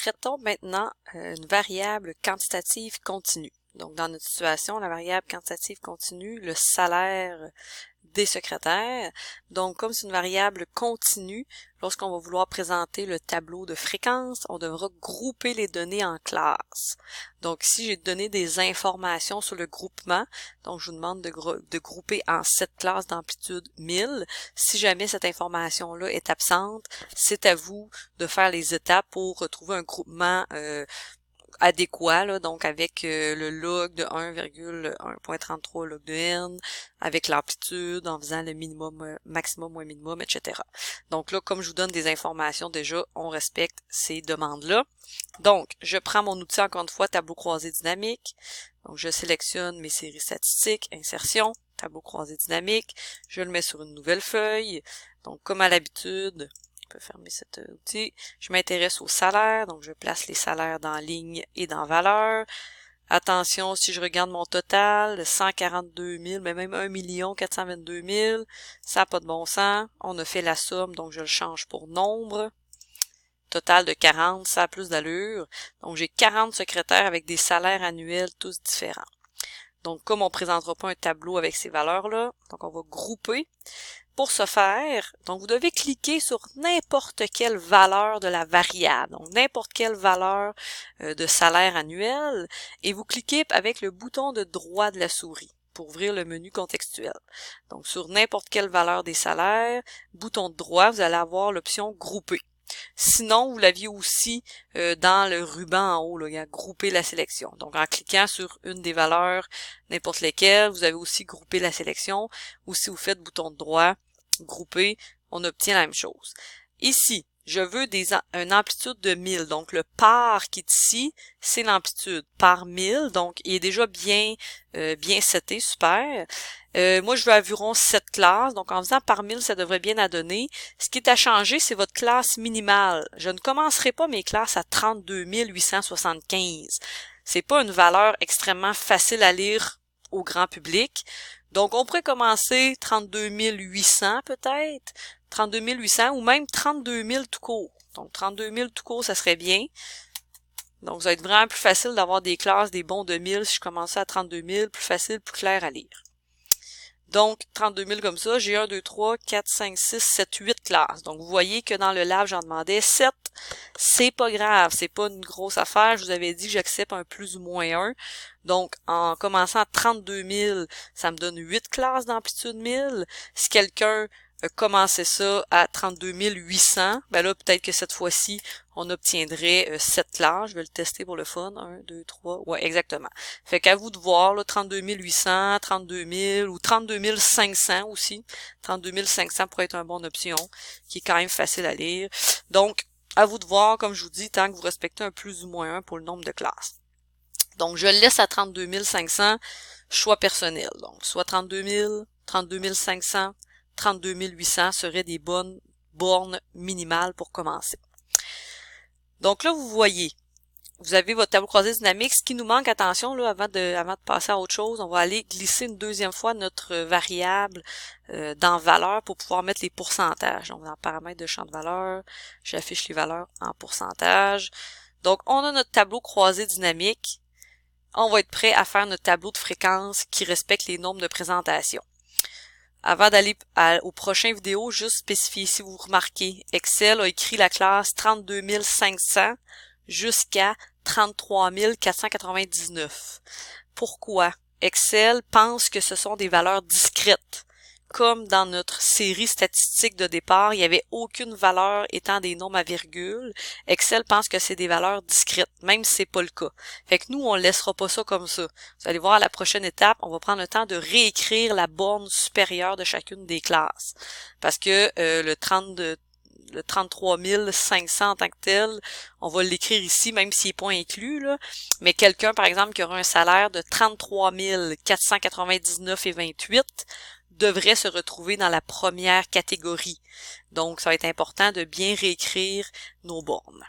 traitons maintenant une variable quantitative continue. Donc, dans notre situation, la variable quantitative continue, le salaire des secrétaires. Donc, comme c'est une variable continue, lorsqu'on va vouloir présenter le tableau de fréquence, on devra grouper les données en classes. Donc, ici, j'ai donné des informations sur le groupement. Donc, je vous demande de grouper en 7 classes d'amplitude 1000. Si jamais cette information-là est absente, c'est à vous de faire les étapes pour retrouver un groupement adéquat, là, donc avec le log de 1,1.33 log de n, avec l'amplitude, en faisant le minimum, maximum moins minimum, etc. Donc là, comme je vous donne des informations déjà, on respecte ces demandes-là. Donc, je prends mon outil, encore une fois, tableau croisé dynamique. Donc, je sélectionne mes séries statistiques, insertion, tableau croisé dynamique. Je le mets sur une nouvelle feuille. Donc, comme à l'habitude, je peux fermer cet outil. Je m'intéresse au salaire, donc je place les salaires dans ligne et dans valeur. Attention, si je regarde mon total, 142 000, mais même 1 422 000, ça n'a pas de bon sens. On a fait la somme, donc je le change pour nombre. Total de 40, ça a plus d'allure. Donc j'ai 40 secrétaires avec des salaires annuels tous différents. Donc comme on ne présentera pas un tableau avec ces valeurs-là, donc on va grouper. Pour ce faire, donc vous devez cliquer sur n'importe quelle valeur de la variable, donc n'importe quelle valeur de salaire annuel, et vous cliquez avec le bouton de droit de la souris pour ouvrir le menu contextuel. Donc sur n'importe quelle valeur des salaires, bouton de droit, vous allez avoir l'option grouper. Sinon, vous l'aviez aussi dans le ruban en haut, là, il y a grouper la sélection. Donc en cliquant sur une des valeurs, n'importe lesquelles, vous avez aussi groupé la sélection, ou si vous faites bouton de droit, grouper, on obtient la même chose. Ici, je veux une amplitude de 1000, donc le par qui est ici, c'est l'amplitude par 1000, donc il est déjà bien seté, super. Moi, je veux environ 7 classes, donc en faisant par 1000, ça devrait bien à donner. Ce qui est à changer, c'est votre classe minimale. Je ne commencerai pas mes classes à 32 875. C'est pas une valeur extrêmement facile à lire au grand public. Donc, on pourrait commencer 32 800 peut-être, 32 800 ou même 32 000 tout court. Donc, 32 000 tout court, ça serait bien. Donc, ça va être vraiment plus facile d'avoir des classes, des bons de 1000 si je commençais à 32 000, plus facile, plus clair à lire. Donc, 32 000 comme ça, j'ai 1, 2, 3, 4, 5, 6, 7, 8 classes. Donc, vous voyez que dans le lab, j'en demandais 7. C'est pas grave, c'est pas une grosse affaire. Je vous avais dit que j'accepte un plus ou moins 1. Donc, en commençant à 32 000, ça me donne 8 classes d'amplitude 1000. Si quelqu'un commençait ça à 32 800, ben là, peut-être que cette fois-ci, on obtiendrait 7 classes. Je vais le tester pour le fun. 1, 2, 3. Ouais, exactement. Fait qu'à vous de voir, là, 32 800, 32 000 ou 32 500 aussi. 32 500 pourrait être une bonne option, qui est quand même facile à lire. Donc, à vous de voir, comme je vous dis, tant que vous respectez un plus ou moins 1 pour le nombre de classes. Donc, je le laisse à 32 500, choix personnel. Donc, soit 32 000, 32 500, 32 800 seraient des bonnes bornes minimales pour commencer. Donc là, vous voyez, vous avez votre tableau croisé dynamique. Ce qui nous manque, attention, là, avant de passer à autre chose, on va aller glisser une deuxième fois notre variable dans valeur pour pouvoir mettre les pourcentages. Donc, dans paramètres de champ de valeur, j'affiche les valeurs en pourcentage. Donc, on a notre tableau croisé dynamique. On va être prêt à faire notre tableau de fréquence qui respecte les nombres de présentation. Avant d'aller aux prochaines vidéos, juste spécifier, si vous remarquez, Excel a écrit la classe 32 500 jusqu'à 33 499. Pourquoi? Excel pense que ce sont des valeurs discrètes. Comme dans notre série statistique de départ, il n'y avait aucune valeur étant des nombres à virgule. Excel pense que c'est des valeurs discrètes, même si c'est pas le cas. Fait que nous, on ne laissera pas ça comme ça. Vous allez voir à la prochaine étape, on va prendre le temps de réécrire la borne supérieure de chacune des classes. Parce que le 33 500 en tant que tel, on va l'écrire ici, même s'il n'est pas inclus, là. Mais quelqu'un, par exemple, qui aura un salaire de 33 499,28 devrait se retrouver dans la première catégorie. Donc, ça va être important de bien réécrire nos bornes.